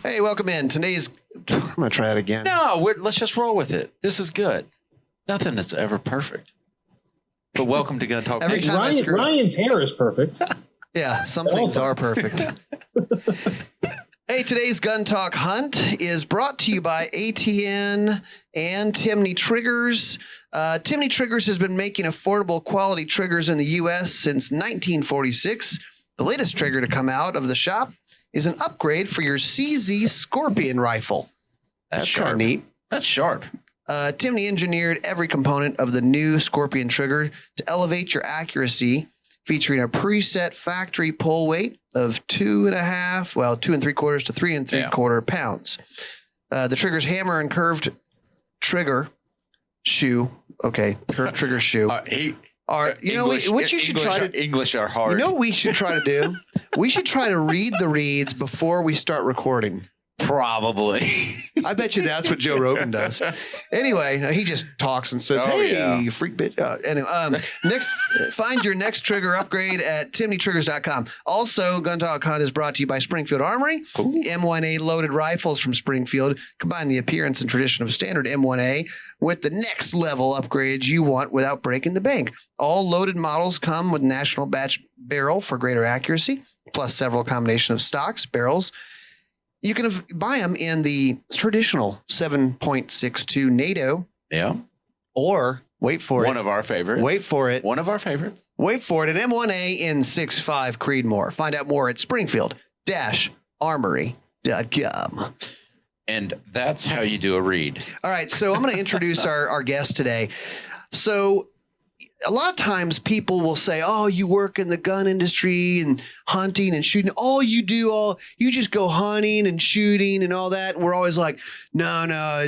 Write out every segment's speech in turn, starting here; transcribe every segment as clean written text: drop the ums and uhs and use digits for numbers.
Hey, welcome in. I'm going to try it again. No, let's just roll with it. This is good. Nothing is ever perfect. But welcome to Gun Talk Every Nation. time Ryan's hair is perfect. Yeah, some things are perfect. Hey, today's Gun Talk Hunt is brought to you by ATN and Timney Triggers. Timney Triggers has been making affordable quality triggers in the U.S. since 1946. The latest trigger to come out of the shop is an upgrade for your CZ Scorpion rifle. That's kind of sharp. neat. That's sharp. Timney engineered every component of the new Scorpion trigger to elevate your accuracy, featuring a preset factory pull weight of 2 3/4 to 3 3/4 pounds. The trigger's hammer and curved trigger shoe. Okay, curved trigger shoe. What you should try to English are hard. You know what we should try to do? We should try to read the reads before we start recording. Probably. I bet you that's what Joe Rogan does. Anyway, he just talks and says, you freak bitch. Next, find your next trigger upgrade at timneytriggers.com. Also, Gun Talk Hunt is brought to you by Springfield Armory. Cool. M1A loaded rifles from Springfield combine the appearance and tradition of standard M1A with the next level upgrades you want without breaking the bank. All loaded models come with National Batch barrel for greater accuracy, plus several combination of stocks, barrels. You can buy them in the traditional 7.62 NATO. Yeah. Or, wait for it. One of our favorites. Wait for it. One of our favorites. Wait for it. An M1A in 6.5 Creedmoor. Find out more at Springfield-Armory.com. And that's how you do a read. All right. So I'm going to introduce our guest today. So a lot of times people will say, oh, you work in the gun industry and hunting and shooting. You just go hunting and shooting and all that. And we're always like, no,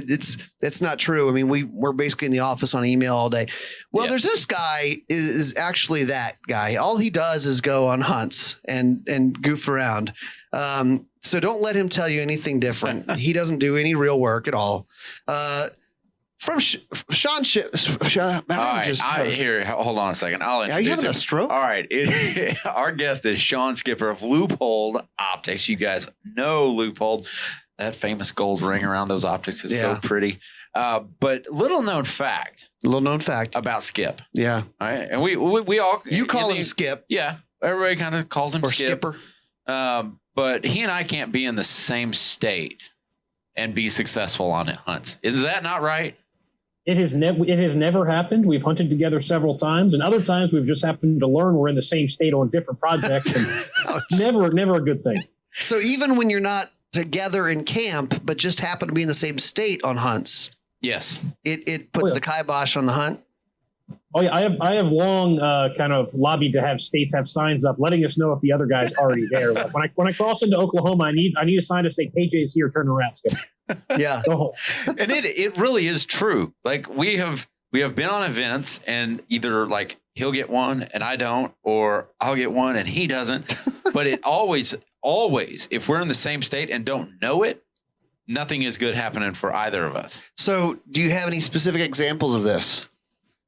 it's not true. I mean, we're basically in the office on email all day. Well, There's this guy is actually that guy. All he does is go on hunts and goof around. So don't let him tell you anything different. He doesn't do any real work at all. From Shawn Skipper. All right, here, hold on a second. Are you having a stroke? All right. Our guest is Shawn Skipper of Leupold Optics. You guys know Leupold. That famous gold ring around those optics is so pretty. But little known fact about Skip. Yeah. All right. And we all. You call him Skip. Yeah. Everybody kind of calls him Skipper. But he and I can't be in the same state and be successful on hunts. Is that not right? It has never happened. We've hunted together several times, and other times we've just happened to learn we're in the same state on different projects. And never a good thing. So even when you're not together in camp, but just happen to be in the same state on hunts, yes, it puts the kibosh on the hunt. Oh yeah, I have long kind of lobbied to have states have signs up letting us know if the other guy's already there. Like when I cross into Oklahoma, I need a sign to say KJ's here, turn around. Yeah. And it really is true. Like we have been on events and either like he'll get one and I don't, or I'll get one and he doesn't. But it always, if we're in the same state and don't know it, nothing is good happening for either of us. So do you have any specific examples of this?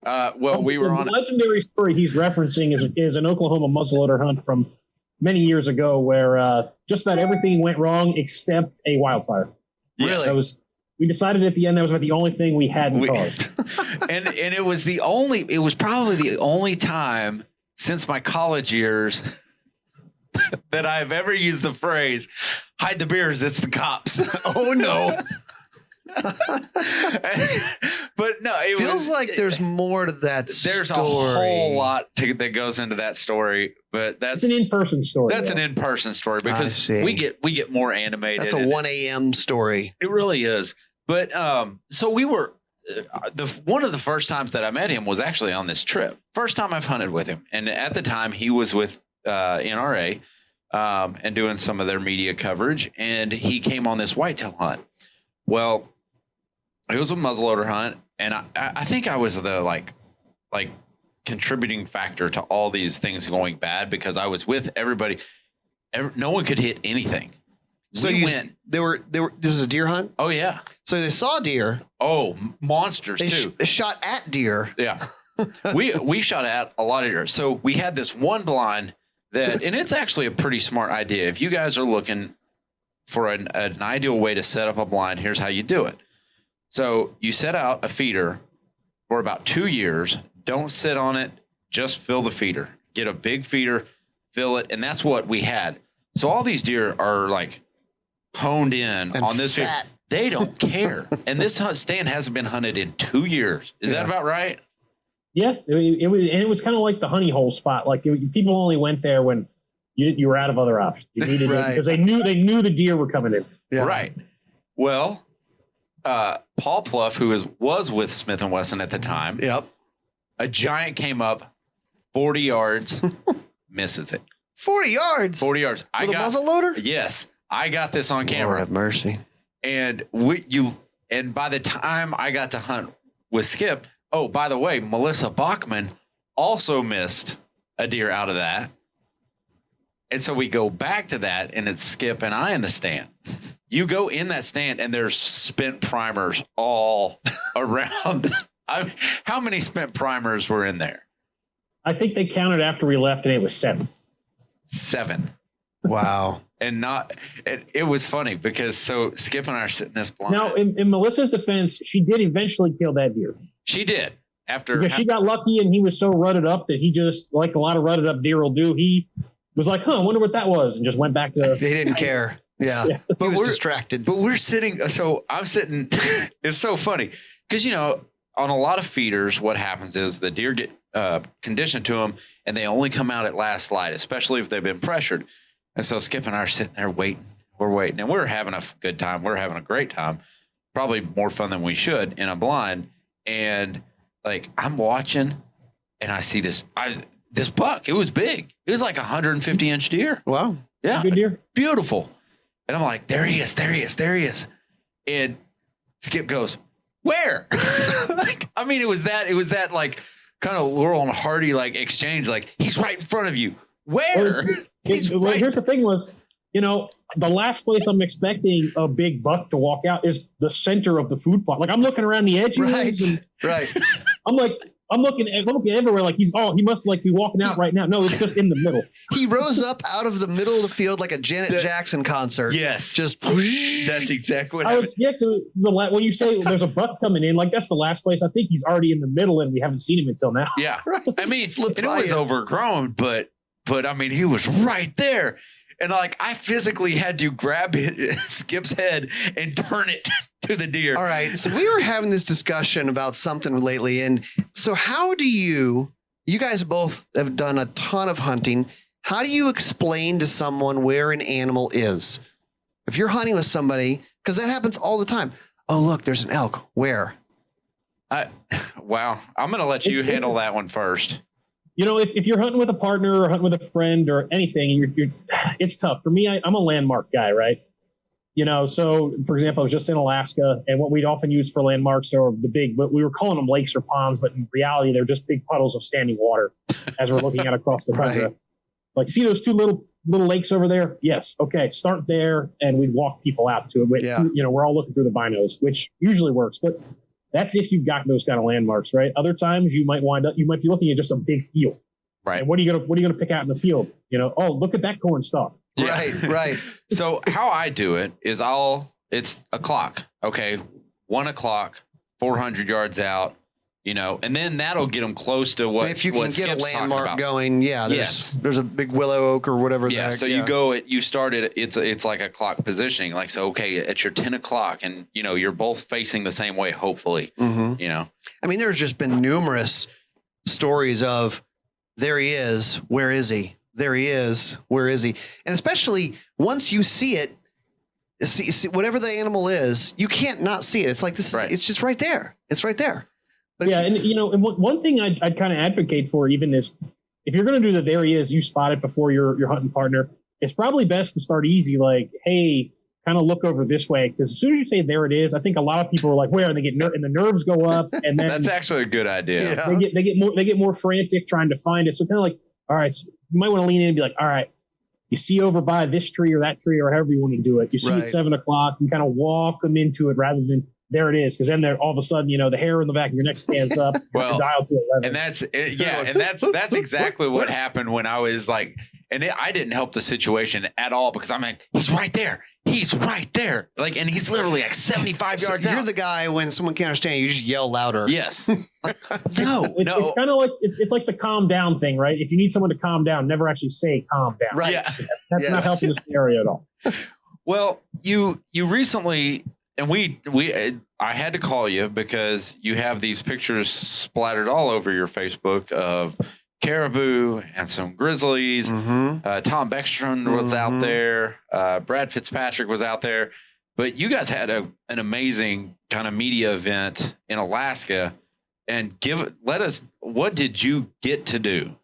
We were on the legendary story he's referencing is an Oklahoma muzzleloader hunt from many years ago where just about everything went wrong except a wildfire. Really? We decided at the end that was about the only thing we hadn't caused. and it was probably the only time since my college years that I've ever used the phrase, hide the beers, it's the cops. Oh no. But no, it feels like there's more to that story. There's a whole lot that goes into that story, but it's an in-person story. That's an in-person story because we get more animated. That's a 1 a.m. story. It really is. But so we were one of the first times that I met him was actually on this trip. First time I've hunted with him, and at the time he was with NRA and doing some of their media coverage, and he came on this whitetail hunt. Well, it was a muzzleloader hunt, and I think I was the like contributing factor to all these things going bad because I was with everybody. No one could hit anything. So they were. This is a deer hunt. Oh yeah. So they saw deer. Oh, monsters too. They shot at deer. Yeah. we shot at a lot of deer. So we had this one blind and it's actually a pretty smart idea. If you guys are looking for an ideal way to set up a blind, here's how you do it. So you set out a feeder for about 2 years. Don't sit on it. Just fill the feeder. Get a big feeder, fill it. And that's what we had. So all these deer are like honed in and on this feeder. They don't care. And this stand hasn't been hunted in 2 years. Is that about right? Yeah, it was kind of like the honey hole spot. Like people only went there when you were out of other options. You needed it because they knew the deer were coming in. Yeah. Right. Well, Paul Pluff, who was with Smith & Wesson at the time, a giant came up 40 yards, misses it. 40 yards? 40 yards. With a muzzle loader? Yes. I got this on camera. Lord have mercy. And and by the time I got to hunt with Skip, oh, by the way, Melissa Bachman also missed a deer out of that. And so we go back to that, and it's Skip and I in the stand. You go in that stand, and there's spent primers all around. How many spent primers were in there? I think they counted after we left, and it was 7. 7. Wow. And it was funny because so Skip and I are sitting this blind. Now, in Melissa's defense, she did eventually kill that deer. She did. Because she got lucky, and he was so rutted up that he just, like a lot of rutted up deer will do, he was like, I wonder what that was, and just went back to... They didn't care. Yeah. But we're distracted. But we're sitting... So I'm sitting... It's so funny. Because, on a lot of feeders, what happens is the deer get conditioned to them, and they only come out at last light, especially if they've been pressured. And so Skip and I are sitting there waiting. We're waiting. And we're having a good time. We're having a great time. Probably more fun than we should in a blind. And, like, I'm watching, and I see this buck. It was big. It was like a 150-inch deer. Wow. Yeah. Good deer. Beautiful. And I'm like, there he is. There he is. There he is. And Skip goes, where? It was that like kind of Laurel and Hardy like exchange. Like, he's right in front of you. Where? Here's the thing was, the last place I'm expecting a big buck to walk out is the center of the food plot. Like, I'm looking around the edges. Right. I'm looking everywhere. Like he must like be walking out right now. No, it's just in the middle. He rose up out of the middle of the field like a Janet Jackson concert. Yes. Just that's exactly what happened. So when you say there's a buck coming in, like that's the last place. I think he's already in the middle, and we haven't seen him until now. Yeah. Right. It was overgrown, but he was right there. And like, I physically had to grab Skip's head and turn it to the deer. All right. So we were having this discussion about something lately. And so how do you guys both have done a ton of hunting. How do you explain to someone where an animal is? If you're hunting with somebody, because that happens all the time. Oh, look, there's an elk. Where? Wow. I'm going to let you handle that one first. If you're hunting with a partner or hunting with a friend or anything, it's tough. For me, I'm a landmark guy, right? So for example, I was just in Alaska, and what we'd often use for landmarks are but we were calling them lakes or ponds, but in reality, they're just big puddles of standing water as we're looking at across the tundra. Right. Like, see those two little lakes over there? Yes. Okay. Start there, and we'd walk people out to it. We're all looking through the binos, which usually works, but that's if you've got those kind of landmarks, right? Other times you might be looking at just a big field. Right. And what are you gonna pick out in the field? Oh, look at that corn stalk. Yeah. Right. So how I do it is it's a clock. Okay. 1 o'clock, 400 yards out, and then that'll get them close to what, if you can get Skip's a landmark going. Yeah. There's a big willow oak or whatever. Yeah. So you start it. It's like a clock positioning. Like, so, okay, it's your 10 o'clock and you're both facing the same way, hopefully, there's just been numerous stories of there he is. Where is he? There he is. Where is he? And especially once you see it, see whatever the animal is, you can't not see it. It's like this. Right. It's just right there. It's right there. But and one thing I'd kind of advocate for even is if you're going to do the there he is, you spot it before your hunting partner. It's probably best to start easy. Like, hey, kind of look over this way, because as soon as you say there it is, I think a lot of people are like, where? And they get and the nerves go up, and then that's actually a good idea. Yeah. They get more frantic trying to find it. So kind of like, all right, so you might want to lean in and be like, all right, you see over by this tree or that tree or however you want to do it. You see at 7 o'clock, and kind of walk them into it rather than there it is, because then all of a sudden, the hair in the back of your neck stands up. Well, dial to 11. And that's exactly what happened when I was like, And I didn't help the situation at all because I'm like, he's right there. He's right there. Like, and he's literally like 75 yards out. You're the guy when someone can't understand you, just yell louder. Yes. No. It's kind of like it's like the calm down thing, right? If you need someone to calm down, never actually say calm down. Right. Yeah. That's not helping the scenario at all. Well, you recently, and I had to call you because you have these pictures splattered all over your Facebook of caribou and some grizzlies. Tom Beckstrom was out there. Brad Fitzpatrick was out there. But you guys had an amazing kind of media event in Alaska. And what did you get to do?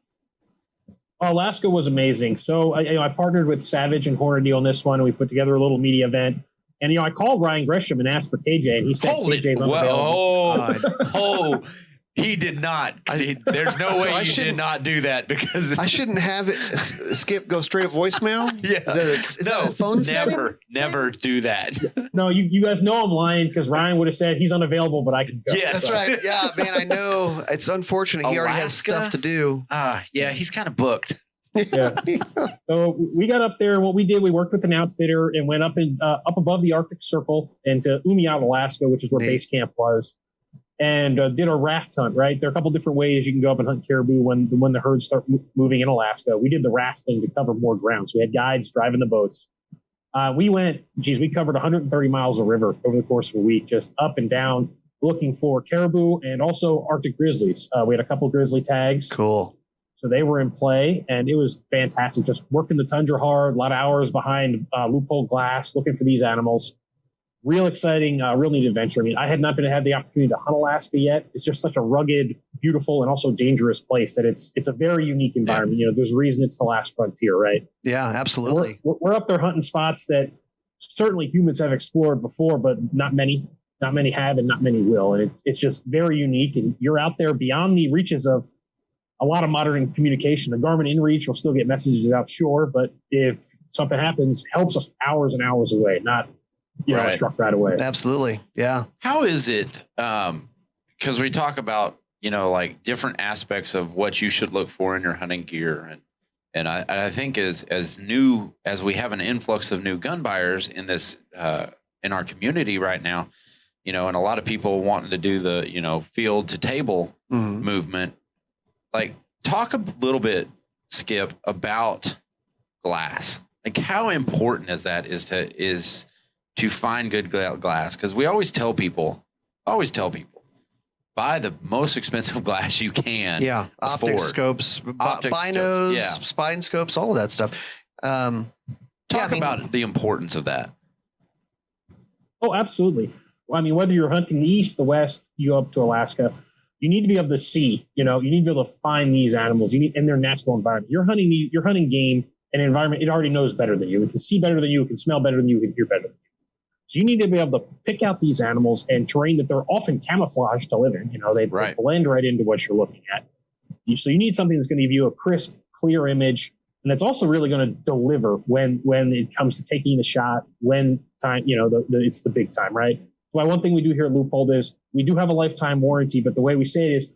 Alaska was amazing. So I partnered with Savage and Hornady on this one, and we put together a little media event. And I called Ryan Gresham and asked for KJ, and he said KJ's unavailable. He did not. There's no way you did not do that because I shouldn't have it. Skip go straight to voicemail. Yeah, is that a phone setting? Never do that. No, you guys know I'm lying because Ryan would have said he's unavailable, but I can go. Yeah, that's right. Yeah, man, I know. It's unfortunate. He already has stuff to do. Yeah, he's kind of booked. Yeah. So we got up there, and what we did, we worked with an outfitter and went up above the Arctic Circle and to Umiat, Alaska, which is where base camp was, and did a raft hunt. Right, there are a couple different ways you can go up and hunt caribou when the herds start moving in Alaska. We did the rafting to cover more ground, so we had guides driving the boats. We covered 130 miles of river over the course of a week, just up and down, looking for caribou and also Arctic grizzlies. We had a couple grizzly tags. Cool. So they were in play, and it was fantastic. Just working the tundra hard, a lot of hours behind Leupold glass, looking for these animals. Real exciting, real neat adventure. I mean, I had not had the opportunity to hunt Alaska yet. It's just such a rugged, beautiful, and also dangerous place that it's a very unique environment. Yeah. There's a reason it's the last frontier, right? Yeah, absolutely. We're up there hunting spots that certainly humans have explored before, but not many have and not many will. And it's just very unique. And you're out there beyond the reaches of a lot of modern communication. The Garmin InReach will still get messages out, sure, but if something happens, helps us hours and hours away, not struck right away. Absolutely, yeah. How is it? Because we talk about like different aspects of what you should look for in your hunting gear, and I think as new as we have an influx of new gun buyers in this in our community right now, and a lot of people wanting to do the field to table movement. Like, talk a little bit, Skip, about glass. Like, how important is to find good glass? Because we always tell people, buy the most expensive glass you can. Yeah, optic scopes, binos, spotting scopes, all of that stuff. Talk about the importance of that. Oh, absolutely. Well, I mean, whether you're hunting the east, the west, you go up to Alaska, you need to be able to see, you need to be able to find these animals. You need in their natural environment. You're hunting game in an environment it already knows better than you. It can see better than you. It can smell better than you. It can hear better than you. So you need to be able to pick out these animals and terrain that they're often camouflaged to live in. They blend right into what you're looking at. So you need something that's going to give you a crisp, clear image, and that's also really going to deliver when it comes to taking the shot. When time, it's the big time, right? Why one thing we do here at Leupold is we do have a lifetime warranty, but the way we say it is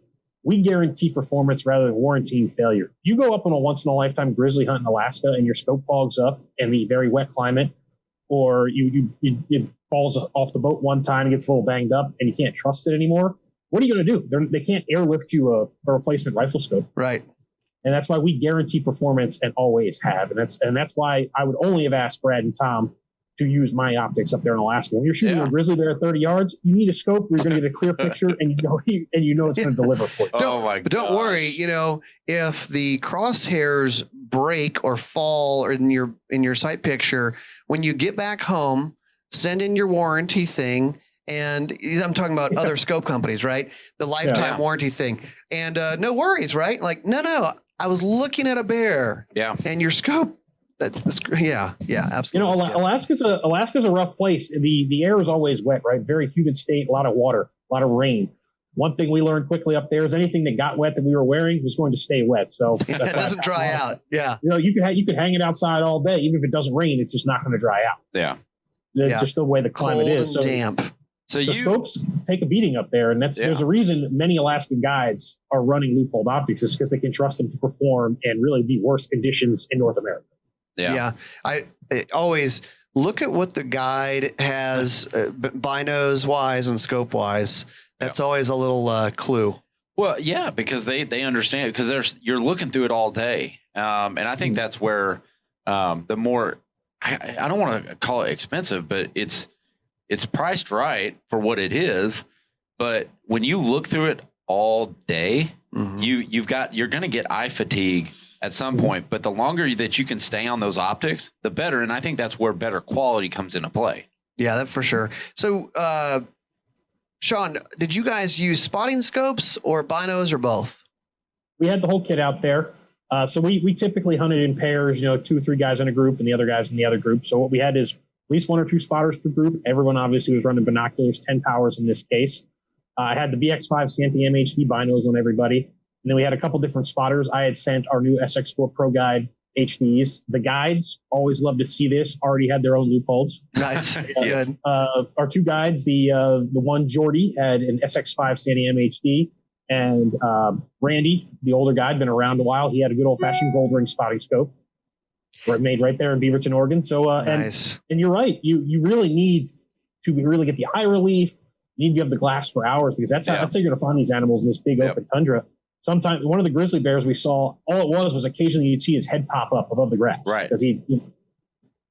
we guarantee performance rather than warranting failure. You go up on a once in a lifetime grizzly hunt in Alaska and your scope fogs up in the very wet climate, or it falls off the boat one time and gets a little banged up and you can't trust it anymore. What are you going to do? They can't airlift you a replacement rifle scope. Right. And that's why we guarantee performance and always have. And that's why I would only have asked Brad and Tom to use my optics up there in Alaska. When you're shooting a grizzly bear at 30 yards, you need a scope where you're going to get a clear picture and you know it's going to deliver for you. But don't worry, if the crosshairs break or fall or in your sight picture, when you get back home, send in your warranty thing. And I'm talking about other scope companies, right? The lifetime warranty thing. And no worries, right? Like, no, I was looking at a bear. Yeah. And your scope. Yeah, absolutely. Alaska's a rough place. The air is always wet, right? Very humid state, a lot of water, a lot of rain. One thing we learned quickly up there is anything that got wet that we were wearing was going to stay wet. So it doesn't dry out. Yeah. You could hang it outside all day. Even if it doesn't rain, it's just not going to dry out. Yeah. That's just the way the climate Cold is. And damp. So scopes take a beating up there, and there's a reason many Alaskan guides are running Leupold optics is because they can trust them to perform in really the worst conditions in North America. Yeah. I always look at what the guide has, binos wise and scope wise. That's always a little clue. Well, yeah, because they understand, because you're looking through it all day, and I think that's where the more I don't want to call it expensive, but it's priced right for what it is. But when you look through it all day, you're going to get eye fatigue at some point. But the longer that you can stay on those optics, the better. And I think that's where better quality comes into play. Yeah, that for sure. So, Shawn, did you guys use spotting scopes or binos or both? We had the whole kit out there. So we typically hunted in pairs, 2 or 3 guys in a group and the other guys in the other group. So what we had is at least 1 or 2 spotters per group. Everyone obviously was running binoculars, 10 powers in this case. I had the BX5 Santee MHD binos on everybody. And then we had a couple different spotters. I had sent our new SX4 Pro Guide HDs. The guides always love to see this, already had their own Leupolds. Nice. Good. Our 2 guides, the one Jordy had an SX5 Santee MHD. And Randy, the older guy, had been around a while. He had a good old-fashioned gold ring spotting scope. Made right there in Beaverton, Oregon. So, nice. And you're right. You really need to really get the eye relief. You need to have the glass for hours because that's how you're going to find these animals in this big open tundra. Sometimes one of the grizzly bears we saw, all it was occasionally you'd see his head pop up above the grass. Right. Because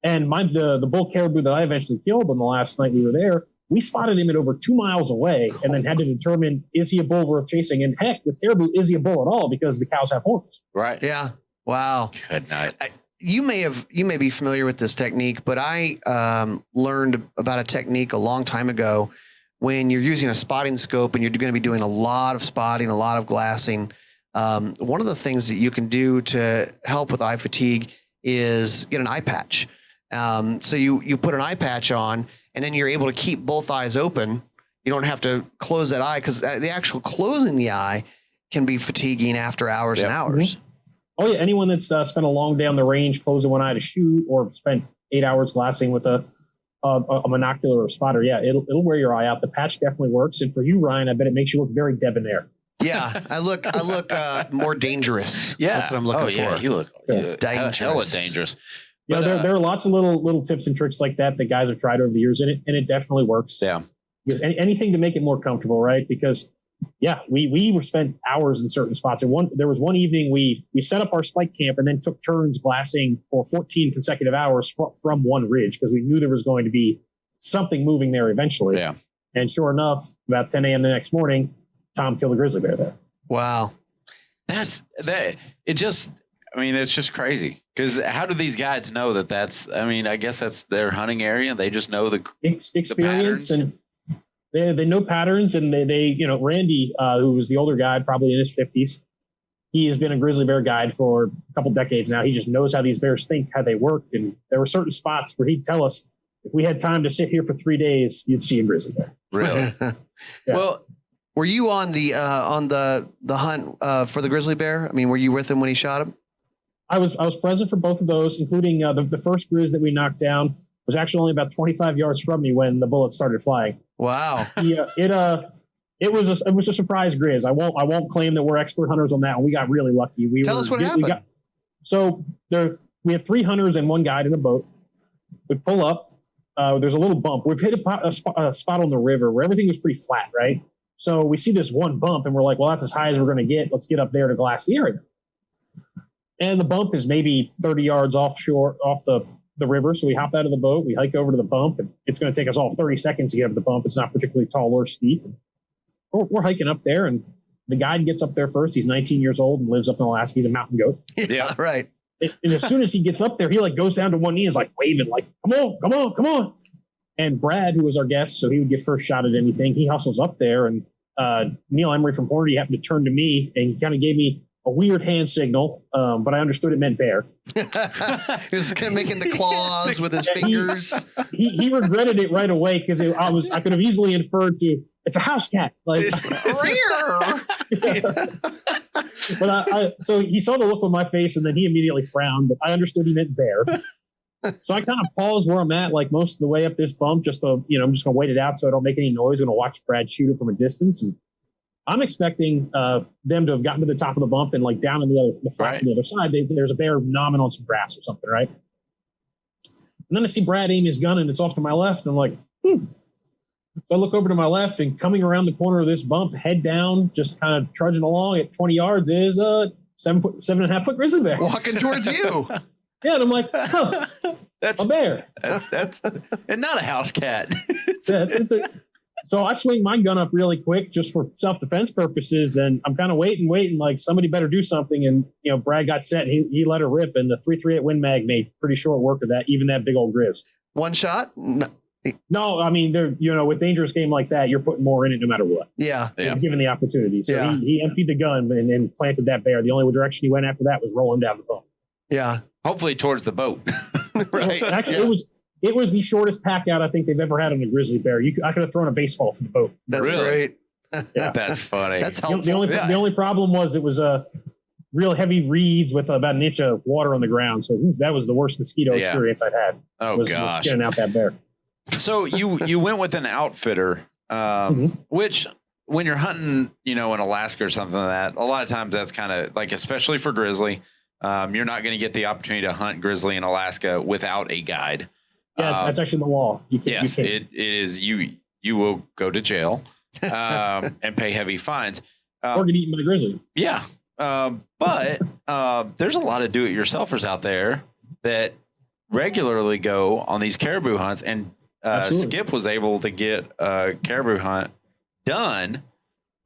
and the bull caribou that I eventually killed on the last night we were there, we spotted him at over 2 miles away and then had to determine, is he a bull worth chasing? And heck, with caribou, is he a bull at all? Because the cows have horns. Right. Yeah. Wow. Good night. You may be familiar with this technique, but I learned about a technique a long time ago when you're using a spotting scope and you're going to be doing a lot of spotting, a lot of glassing. One of the things that you can do to help with eye fatigue is get an eye patch. So you put an eye patch on and then you're able to keep both eyes open. You don't have to close that eye because the actual closing the eye can be fatiguing after hours and hours. Mm-hmm. Oh, yeah. Anyone that's spent a long day on the range, closing one eye to shoot, or spent 8 hours glassing with a monocular or a spotter, it'll wear your eye out. The patch definitely works. And for you, Ryan, I bet it makes you look very debonair. Yeah, I look more dangerous. Yeah. That's what I'm looking for. You look dangerous. Hella dangerous. Yeah, there are lots of little tips and tricks like that guys have tried over the years, and it definitely works. Yeah. Because anything to make it more comfortable, right? Because we were spent hours in certain spots. And there was one evening we set up our spike camp and then took turns glassing for 14 consecutive hours from one ridge because we knew there was going to be something moving there eventually. Yeah. And sure enough, about 10 a.m. the next morning, Tom killed a grizzly bear there. Wow. It's just crazy. Because how do these guides know I guess that's their hunting area. They just know the experience the and they know patterns, and they Randy, who was the older guide, probably in his 50s, he has been a grizzly bear guide for a couple decades now. He just knows how these bears think, how they work. And there were certain spots where he'd tell us, if we had time to sit here for 3 days, you'd see a grizzly bear. Really? Yeah. Well, were you on the hunt for the grizzly bear? I mean, were you with him when he shot him? I was present for both of those, including the first grizz that we knocked down was actually only about 25 yards from me when the bullets started flying. Wow. It was a surprise grizz. I won't claim that we're expert hunters on that one. We got really lucky. Tell us what happened. We have 3 hunters and 1 guide in a boat. We pull up. There's a little bump. We've hit a spot on the river where everything was pretty flat, right? So we see this one bump and we're like, well, that's as high as we're going to get. Let's get up there to glass the area. And the bump is maybe 30 yards offshore, off the river. So we hop out of the boat, we hike over to the bump, and it's going to take us all 30 seconds to get up the bump. It's not particularly tall or steep. We're hiking up there, and the guide gets up there first. He's 19 years old and lives up in Alaska. He's a mountain goat. Yeah, right. And as soon as he gets up there, he goes down to one knee and is waving, come on. And Brad, who was our guest, so he would get first shot at anything, he hustles up there, and Neil Emery from Hornady happened to turn to me, and he kind of gave me a weird hand signal, but I understood it meant bear. He was kind of making the claws with his fingers. He regretted it right away because I could have easily inferred to it's a house cat. But so he saw the look on my face and then he immediately frowned. But I understood he meant bear. So I kind of pause where I'm at, like most of the way up this bump, just to, I'm just going to wait it out so I don't make any noise. I'm going to watch Brad shoot it from a distance. And I'm expecting them to have gotten to the top of the bump and like down on the flats on the other side, there's a bear gnawing on some grass or something, right? And then I see Brad aim his gun and it's off to my left. And I'm like, So I look over to my left and coming around the corner of this bump, head down, just kind of trudging along at 20 yards is a 7.5 foot grizzly bear. Walking towards you. Yeah, and I'm like, that's a bear. That's and not a house cat. So I swing my gun up really quick just for self-defense purposes, and I'm kind of waiting, like somebody better do something. And Brad got set, and he let her rip, and the 338 Win Mag made pretty short work of that, even that big old Grizz. One shot? No, I mean, with dangerous game like that, you're putting more in it no matter what. Yeah. Given the opportunity. So he emptied the gun and planted that bear. The only direction he went after that was rolling down the bump. Yeah. Hopefully towards the boat. Right. Actually, it was the shortest pack out I think they've ever had on a grizzly bear. I could have thrown a baseball from the boat. That's great. Yeah. That's funny. That's helpful. The only problem was it was real heavy reeds with about an inch of water on the ground. So that was the worst mosquito experience I'd had. Was getting out that bear. So you went with an outfitter, which when you're hunting, in Alaska or something like that, a lot of times that's kind of like, especially for grizzly, you're not going to get the opportunity to hunt grizzly in Alaska without a guide. Yeah, that's actually the law. Yes, it is. You will go to jail and pay heavy fines. Or get eaten by grizzly. Yeah. But there's a lot of do-it-yourselfers out there that regularly go on these caribou hunts, and Skip was able to get a caribou hunt done,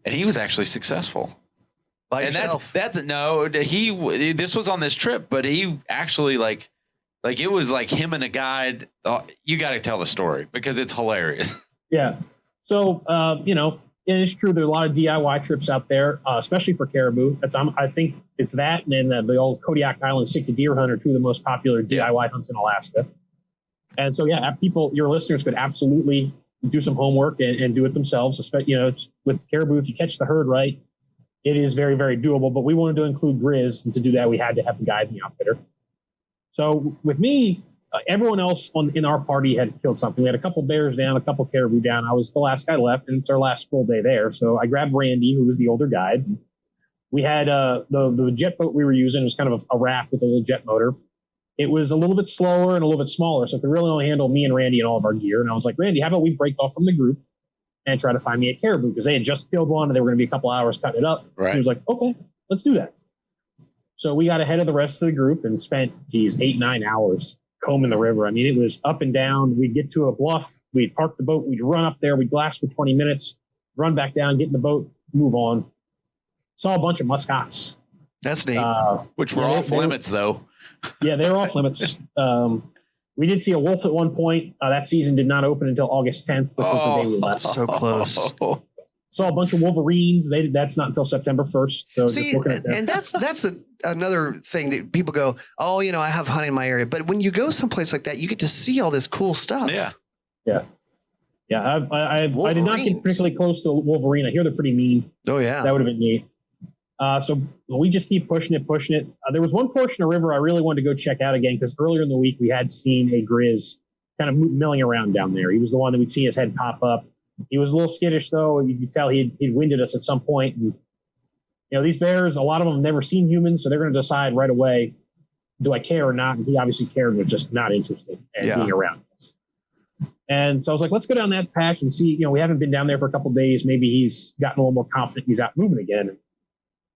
and he was actually successful. By and yourself. This was on this trip, but he actually like it was like him and a guide. You got to tell the story because it's hilarious. Yeah. So, it is true. There are a lot of DIY trips out there, especially for caribou. I think it's that, and then the old Kodiak Island stick to deer hunt are two of the most popular DIY hunts in Alaska. And so, your listeners could absolutely do some homework and do it themselves. Especially, with caribou, if you catch the herd right, it is very, very doable. But we wanted to include Grizz, and to do that, we had to have the guide and the outfitter. So with me, everyone else in our party had killed something. We had a couple bears down, a couple caribou down. I was the last guy left, and it's our last full day there. So I grabbed Randy, who was the older guide. We had the jet boat we were using was kind of a raft with a little jet motor. It was a little bit slower and a little bit smaller, so it could really only handle me and Randy and all of our gear. And I was like, Randy, how about we break off from the group and try to find me a caribou? Because they had just killed one, and they were going to be a couple hours cutting it up. Right. He was like, okay, let's do that. So we got ahead of the rest of the group and spent 8-9 hours combing the river. I mean, it was up and down. We'd get to a bluff. We'd park the boat. We'd run up there. We'd glass for 20 minutes, run back down, get in the boat, move on. Saw a bunch of muskox. That's neat. Which were off limits, though. Yeah, they were off limits. We did see a wolf at one point. That season did not open until August 10th, which was the day we left. So close. Saw a bunch of wolverines. That's not until September 1st. So see, and that's another thing that people go, oh, I have hunting in my area. But when you go someplace like that, you get to see all this cool stuff. Yeah. I did not get particularly close to a wolverine. I hear they're pretty mean. Oh yeah, that would have been neat. So we just keep pushing it. There was one portion of river I really wanted to go check out again because earlier in the week we had seen a Grizz kind of milling around down there. He was the one that we'd see his head pop up. He was a little skittish, though. You could tell he'd winded us at some point. And, these bears, a lot of them have never seen humans, so they're going to decide right away, do I care or not? And he obviously cared, but just not interested in being around us. And so I was like, let's go down that patch and see. We haven't been down there for a couple of days. Maybe he's gotten a little more confident. He's out moving again. And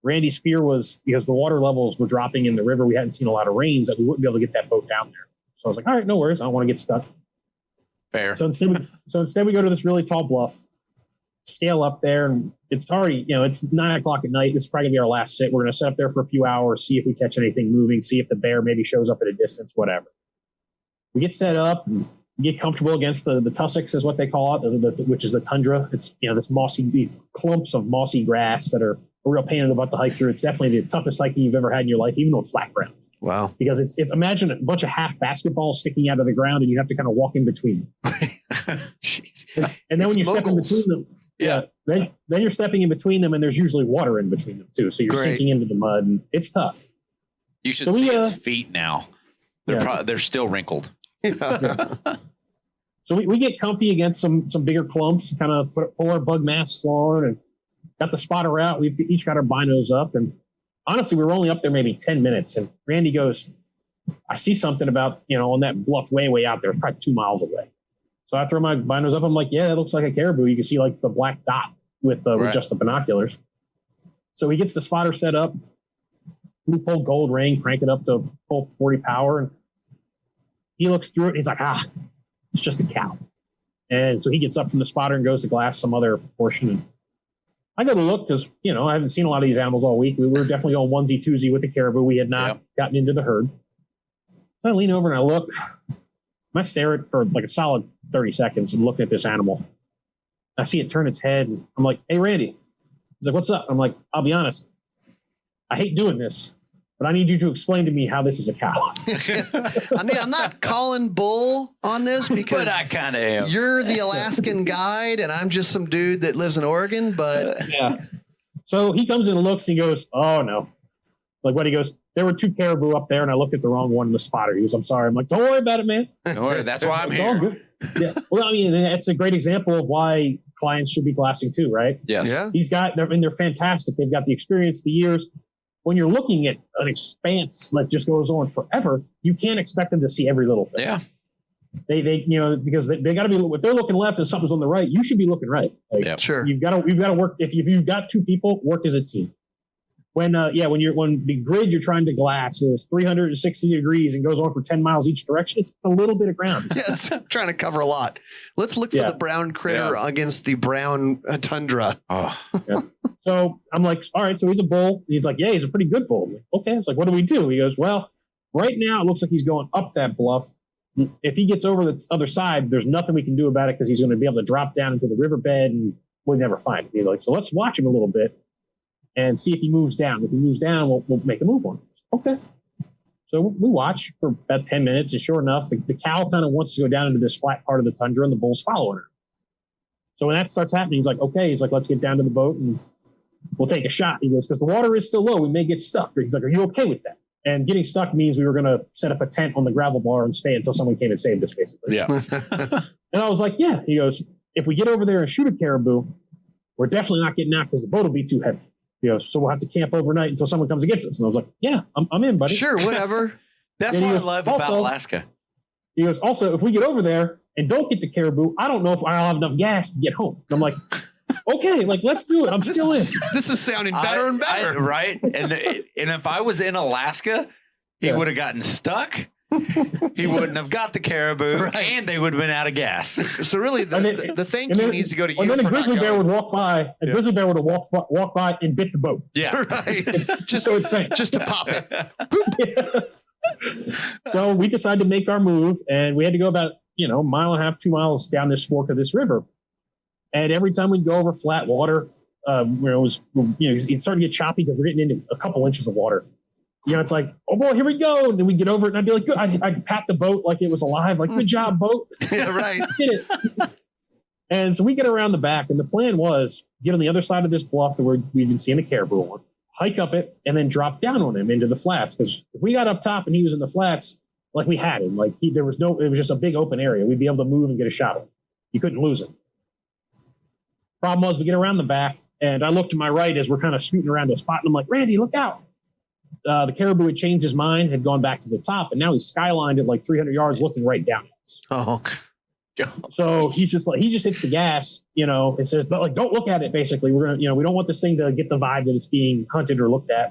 Randy's fear was because the water levels were dropping in the river. We hadn't seen a lot of rains that we wouldn't be able to get that boat down there. So I was like, all right, no worries. I don't want to get stuck. Fair. So instead we go to this really tall bluff, scale up there, and it's already, it's 9 o'clock at night. This is probably gonna be our last sit. We're gonna set up there for a few hours, see if we catch anything moving, see if the bear maybe shows up at a distance, whatever. We get set up and get comfortable against the tussocks is what they call it, which is the tundra. It's this mossy clumps of mossy grass that are a real pain in the butt to hike through. It's definitely the toughest hiking you've ever had in your life, even on flat ground. Wow. Because it's imagine a bunch of half basketballs sticking out of the ground and you have to kind of walk in between them. Jeez. And then when you moguls. step in between them, then you're stepping in between them and there's usually water in between them too. So you're sinking into the mud and it's tough. You should see his feet now. They're still wrinkled. So we get comfy against some bigger clumps, kind of pull our bug masks on and got the spotter out. We've each got our binos up. And honestly, we were only up there maybe 10 minutes. And Randy goes, I see something about, on that bluff way out there, probably 2 miles away. So I throw my binos up. I'm like, yeah, that looks like a caribou. You can see like the black dot with just the binoculars. So he gets the spotter set up, Leupold gold ring, crank it up to full 40 power. And he looks through it. He's like, it's just a cow. And so he gets up from the spotter and goes to glass some other portion. And I go to look because, I haven't seen a lot of these animals all week. We were definitely going onesie twosie with the caribou. We had not gotten into the herd. So I lean over and I look. I stare at it for like a solid 30 seconds and looking at this animal. I see it turn its head. And I'm like, hey, Randy. He's like, what's up? I'm like, I'll be honest. I hate doing this, but I need you to explain to me how this is a cow. I mean, I'm not calling bull on this because but I kind of am. You're the Alaskan guide and I'm just some dude that lives in Oregon, but yeah. So he comes in and looks and he goes, oh no. Like what he goes, there were 2 caribou up there and I looked at the wrong one in the spotter. He goes, I'm sorry. I'm like, don't worry about it, man. Don't worry. That's why I'm It's all here. good. Yeah. Well, I mean, it's a great example of why clients should be glassing too, right? Yes. Yeah. They're fantastic. They've got the experience, the years. When you're looking at an expanse that just goes on forever, you can't expect them to see every little thing. Yeah. They because they got to be, if they're looking left and something's on the right, you should be looking right. Like, Sure. We've got to work. If you've got 2 people, work as a team. When the grid you're trying to glass is 360 degrees and goes on for 10 miles each direction, it's a little bit of ground. Yeah, it's trying to cover a lot. Let's look for the brown critter against the brown tundra. Oh. Yeah. So I'm like, all right, so he's a bull. He's like, yeah, he's a pretty good bull. I'm like, okay. It's like, what do we do? He goes, well, right now it looks like he's going up that bluff. If he gets over the other side, there's nothing we can do about it because he's going to be able to drop down into the riverbed and we'll never find him. He's like, so let's watch him a little bit and see if he moves down. If he moves down, we'll make a move on him. Okay. So we watch for about 10 minutes, and sure enough, the cow kind of wants to go down into this flat part of the tundra, and the bull's following her. So when that starts happening, he's like, okay. He's like, let's get down to the boat, and we'll take a shot. He goes, because the water is still low. We may get stuck. He's like, are you okay with that? And getting stuck means we were going to set up a tent on the gravel bar and stay until someone came and saved us, basically. Yeah. And I was like, yeah. He goes, if we get over there and shoot a caribou, we're definitely not getting out because the boat will be too heavy. He goes, so we'll have to camp overnight until someone comes and gets us. And I was like, yeah, I'm in, buddy. Sure, whatever. That's what I love about Alaska. He goes, also, if we get over there and don't get to caribou, I don't know if I'll have enough gas to get home. And I'm like, okay, like, let's do it. I'm still in. This is sounding better and better. Right? And if I was in Alaska, he would have gotten stuck. He wouldn't have got the caribou, and they would have been out of gas. So really, the thank you needs to go to you. And then a for grizzly not bear going. would walk by. A grizzly bear would have walked by and bit the boat. Yeah. Right. Just so it's safe. Just to pop it. So we decided to make our move, and we had to go about a mile and a half, 2 miles down this fork of this river. And every time we'd go over flat water, it started to get choppy because we're getting into a couple inches of water. It's like, oh boy, here we go. And then we get over it and I'd be like, good. I'd pat the boat like it was alive. Like, good job, boat. Yeah, right. Did it. And so we get around the back, and the plan was get on the other side of this bluff that we've been seeing the caribou on, hike up it, and then drop down on him into the flats. Because if we got up top and he was in the flats, like we had him, it was just a big open area. We'd be able to move and get a shot of him. You couldn't lose him. Problem was we get around the back, and I look to my right as we're kind of scooting around a spot, and I'm like, Randy, look out. The caribou had changed his mind, had gone back to the top, and now he's skylined at like 300 yards looking right down at us. Oh, God. So he just hits the gas, it says, like, don't look at it, basically. We're going to, we don't want this thing to get the vibe that it's being hunted or looked at.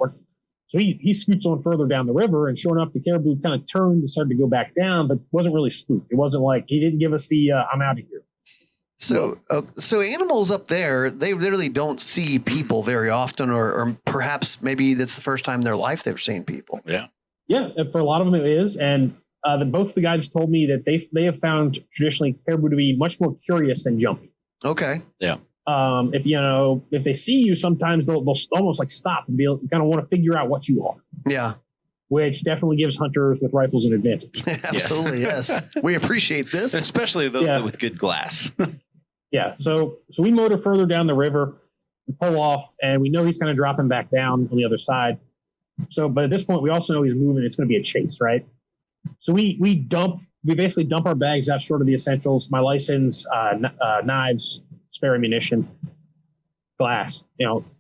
So he scoots on further down the river, and sure enough, the caribou kind of turned and started to go back down, but wasn't really spooked. It wasn't like, he didn't give us the, I'm out of here. So animals up there, they literally don't see people very often, or perhaps maybe that's the first time in their life they've seen people. Yeah. Yeah, for a lot of them it is. And both the guides told me that they have found traditionally caribou to be much more curious than jumpy. Okay. Yeah. If they see you, sometimes they'll almost like stop and kind of want to figure out what you are. Yeah. Which definitely gives hunters with rifles an advantage. Absolutely, yes. We appreciate this. Especially those with good glass. Yeah, so we motor further down the river, we pull off, and we know he's kind of dropping back down on the other side. So, but at this point, we also know he's moving. It's going to be a chase, right? So we basically dump our bags out short of the essentials: my license, knives, spare ammunition, glass.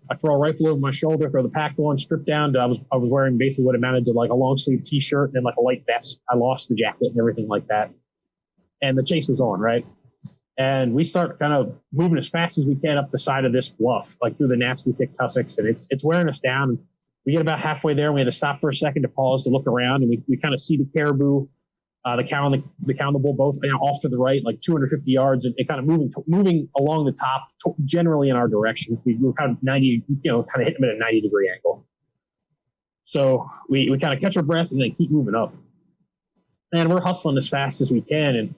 I throw a rifle over my shoulder, throw the pack on, strip down. I was wearing basically what amounted to like a long sleeve t-shirt and then like a light vest. I lost the jacket and everything like that. And the chase was on, right? And we start kind of moving as fast as we can up the side of this bluff, like through the nasty thick tussocks, and it's wearing us down. We get about halfway there, and we had to stop for a second to pause to look around, and we kind of see the caribou, the cow and the bull both off to the right, like 250 yards, and it kind of moving along the top, generally in our direction. We were kind of 90, kind of hitting them at a 90-degree angle. So we kind of catch our breath and then keep moving up. And we're hustling as fast as we can, and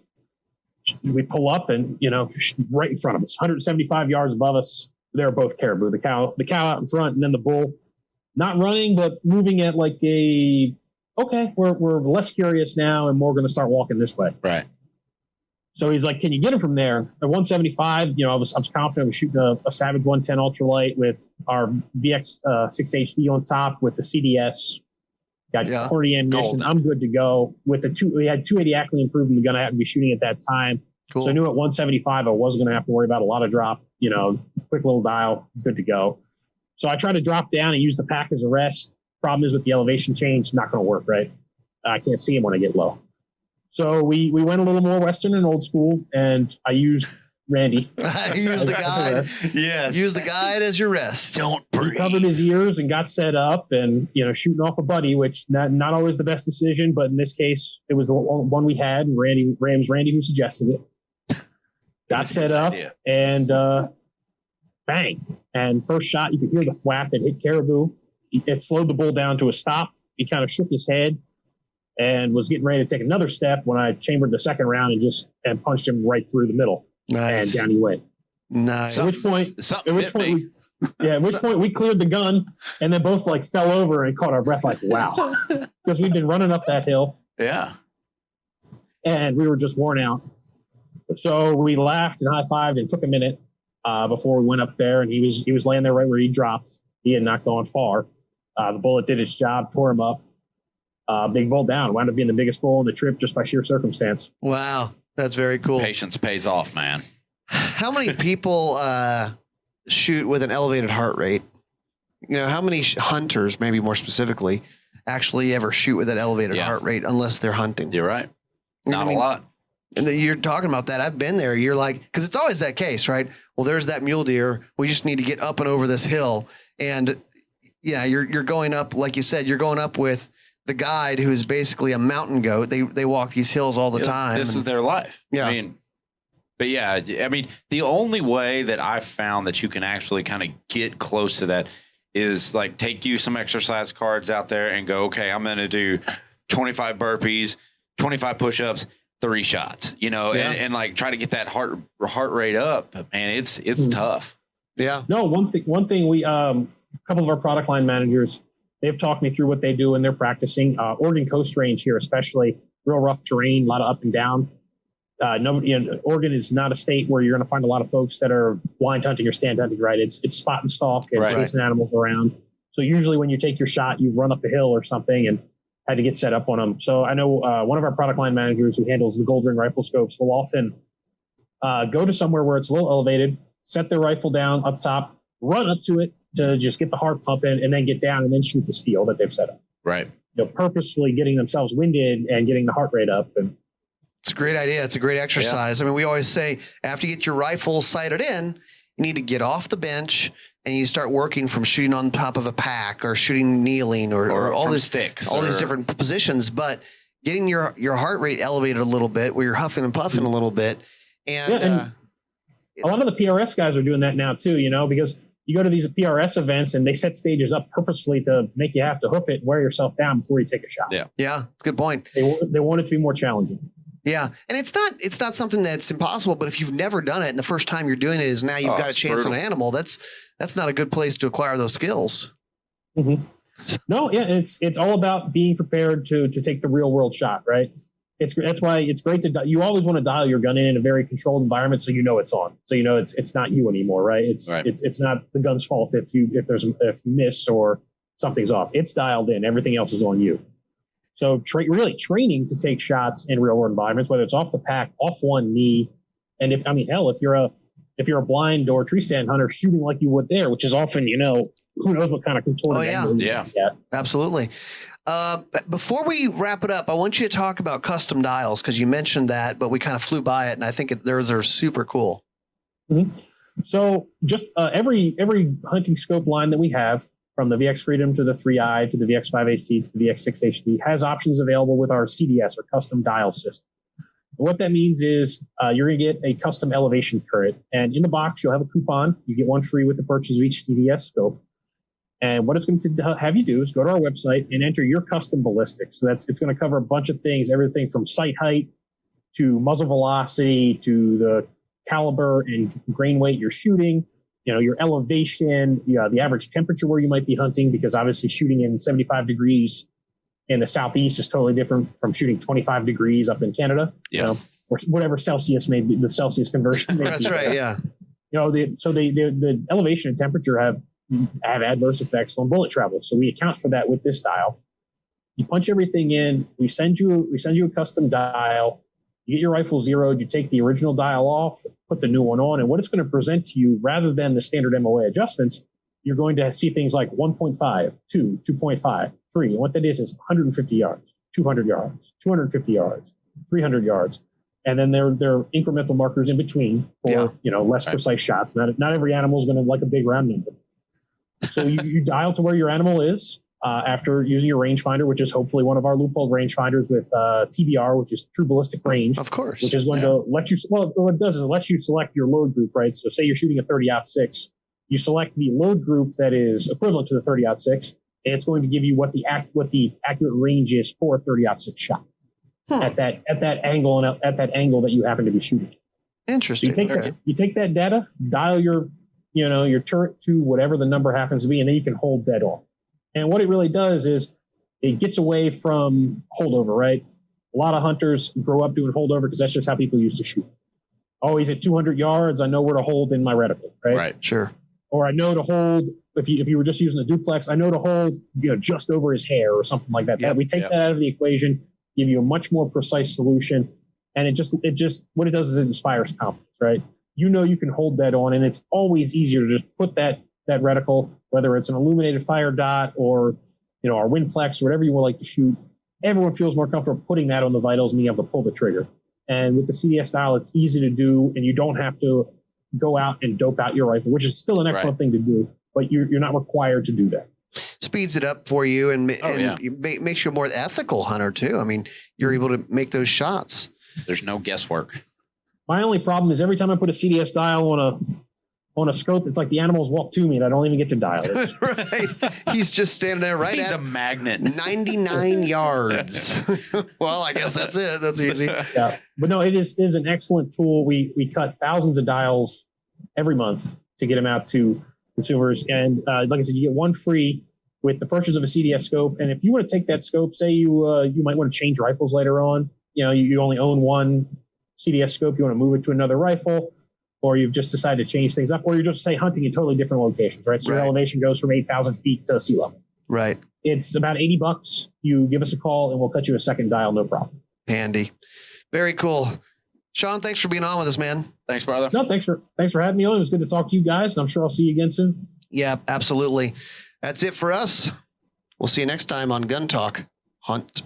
we pull up, and right in front of us, 175 yards above us, they're both caribou. The cow out in front, and then the bull, not running but moving at like we're less curious now, and we're going to start walking this way. Right. So he's like, "Can you get him from there?" At 175, I was confident. I was shooting a Savage 110 ultralight with our VX 6 HD on top with the CDS. Got 40 ammunition. I'm good to go. With we had 280 Ackley improved in the gun I happened to be shooting at that time. Cool. So I knew at 175 I wasn't going to have to worry about a lot of drop. Quick little dial, good to go. So I tried to drop down and use the pack as a rest. Problem is with the elevation change, not going to work, right? I can't see him when I get low. So we went a little more Western and old school, and I used Randy. Use the guide. Yes. Use the guide as your rest. Don't breathe. He covered his ears and got set up, and shooting off a buddy, which not always the best decision, but in this case it was the one we had. And Randy who suggested it. Got set up and bang! And first shot, you could hear the thwap. It hit caribou. It slowed the bull down to a stop. He kind of shook his head and was getting ready to take another step when I chambered the second round and punched him right through the middle. Nice. And down he went. Nice. At which point we cleared the gun, and then both like fell over and caught our breath like, wow. Because we'd been running up that hill. Yeah. And we were just worn out. So we laughed and high-fived and took a minute before we went up there, and he was laying there right where he dropped. He had not gone far. The bullet did its job, tore him up. Big bull down. Wound up being the biggest bull on the trip just by sheer circumstance. Wow. That's very cool. Patience pays off, man. How many people shoot with an elevated heart rate? How many hunters, maybe more specifically, actually ever shoot with that elevated heart rate unless they're hunting? You're right. Not a lot. And you're talking about that. I've been there. You're like, because it's always that case, right? Well, there's that mule deer. We just need to get up and over this hill. And you're going up, like you said, you're going up with the guide who's basically a mountain goat. They walk these hills all the time. This is their life. Yeah. The only way that I've found that you can actually kind of get close to that is like take you some exercise cards out there and go, okay, I'm going to do 25 burpees, 25 push-ups, 3 shots, and like try to get that heart rate up. Man, it's tough. Yeah. No, one thing we, a couple of our product line managers, they've talked me through what they do when they're practicing. Oregon Coast Range here, especially, real rough terrain, a lot of up and down. Oregon is not a state where you're going to find a lot of folks that are blind hunting or stand hunting, right? It's spot and stalk and chasing animals around. So usually when you take your shot, you run up a hill or something and had to get set up on them. So I know one of our product line managers who handles the Gold Ring rifle scopes will often go to somewhere where it's a little elevated, set their rifle down up top, run up to it to just get the heart pumping, and then get down and then shoot the steel that they've set up. Right. Purposefully getting themselves winded and getting the heart rate up. And it's a great idea. It's a great exercise. Yeah. We always say after you get your rifle sighted in, you need to get off the bench and you start working from shooting on top of a pack or shooting kneeling or all these sticks, all these different positions, but getting your heart rate elevated a little bit where you're huffing and puffing a little bit. And a lot of the PRS guys are doing that now too, because you go to these PRS events and they set stages up purposely to make you have to hoof it and wear yourself down before you take a shot. Yeah. Yeah. It's a good point. They want it to be more challenging. Yeah. And it's not something that's impossible, but if you've never done it and the first time you're doing it is now you've got a chance on an animal, that's not a good place to acquire those skills. Mm-hmm. No, yeah, it's all about being prepared to take the real world shot, right? That's why it's great you always want to dial your gun in a very controlled environment so it's on. So it's not you anymore, right? It's not the gun's fault if you miss or something's off. It's dialed in. Everything else is on you. So really training to take shots in real world environments, whether it's off the pack, off one knee, and if you're a blind or tree stand hunter shooting like you would there, which is often, who knows what kind of contorted angle you get. Absolutely. Before we wrap it up, I want you to talk about custom dials because you mentioned that, but we kind of flew by it, and I think those are super cool. Mm-hmm. So just every hunting scope line that we have, from the VX Freedom to the 3i to the VX5 HD to the VX6 HD, has options available with our CDS or custom dial system. And what that means is you're going to get a custom elevation turret, and in the box you'll have a coupon. You get one free with the purchase of each CDS scope. And what it's going to have you do is go to our website and enter your custom ballistic. So it's going to cover a bunch of things, everything from sight height to muzzle velocity to the caliber and grain weight you're shooting, your elevation, the average temperature where you might be hunting, because obviously shooting in 75 degrees in the southeast is totally different from shooting 25 degrees up in Canada. Yes. Or whatever Celsius may be, the Celsius conversion. That's right. Yeah. The elevation and temperature have adverse effects on bullet travel. So we account for that with this dial. You punch everything in. We send you a custom dial. You get your rifle zeroed. You take the original dial off, put the new one on, and what it's going to present to you, rather than the standard MOA adjustments, you're going to see things like 1.5, 2, 2.5, 3. And what that is 150 yards, 200 yards, 250 yards, 300 yards. And then there are incremental markers in between for less precise shots. Not every animal is going to like a big round number. So you dial to where your animal is after using your rangefinder, which is hopefully one of our Leupold rangefinders with TBR, which is true ballistic range. Of course. Which is going to let you, well, what it does is it lets you select your load group, right? So say you're shooting a 30-06, you select the load group that is equivalent to the 30-06, and it's going to give you what the accurate range is for a 30-06 shot at that angle and at that angle that you happen to be shooting. Interesting. So you take that data, dial your turret to whatever the number happens to be, and then you can hold dead on. And what it really does is it gets away from holdover, right? A lot of hunters grow up doing holdover because that's just how people used to shoot. Oh, he's at 200 yards. I know where to hold in my reticle, right? Right. Sure. Or I know to hold, if you were just using a duplex, I know to hold, just over his hair or something like that. We take that out of the equation, give you a much more precise solution. And it just what it does is it inspires confidence, right? You can hold that on, and it's always easier to just put that reticle, whether it's an illuminated fire dot or, our Winplex, whatever you would like to shoot. Everyone feels more comfortable putting that on the vitals and being able to pull the trigger. And with the CDS style, it's easy to do, and you don't have to go out and dope out your rifle, which is still an excellent thing to do, but you're not required to do that. Speeds it up for you and makes you a more ethical hunter too. I mean, you're able to make those shots. There's no guesswork. My only problem is every time I put a CDS dial on a scope, it's like the animals walk to me and I don't even get to dial it. Right. He's just standing there He's a magnet. 99 yards. Well, I guess that's it. That's easy. Yeah. But no, it is an excellent tool. We cut thousands of dials every month to get them out to consumers. And like I said, you get one free with the purchase of a CDS scope. And if you want to take that scope, say you might want to change rifles later on, you only own one CDS scope, you want to move it to another rifle, or you've just decided to change things up, or you're just, say, hunting in totally different locations, right? So your elevation goes from 8,000 feet to sea level. Right. It's about $80. You give us a call and we'll cut you a second dial, no problem. Handy. Very cool. Shawn, thanks for being on with us, man. Thanks, brother. No, thanks for having me on. It was good to talk to you guys, and I'm sure I'll see you again soon. Yeah, absolutely. That's it for us. We'll see you next time on Gun Talk. Hunt.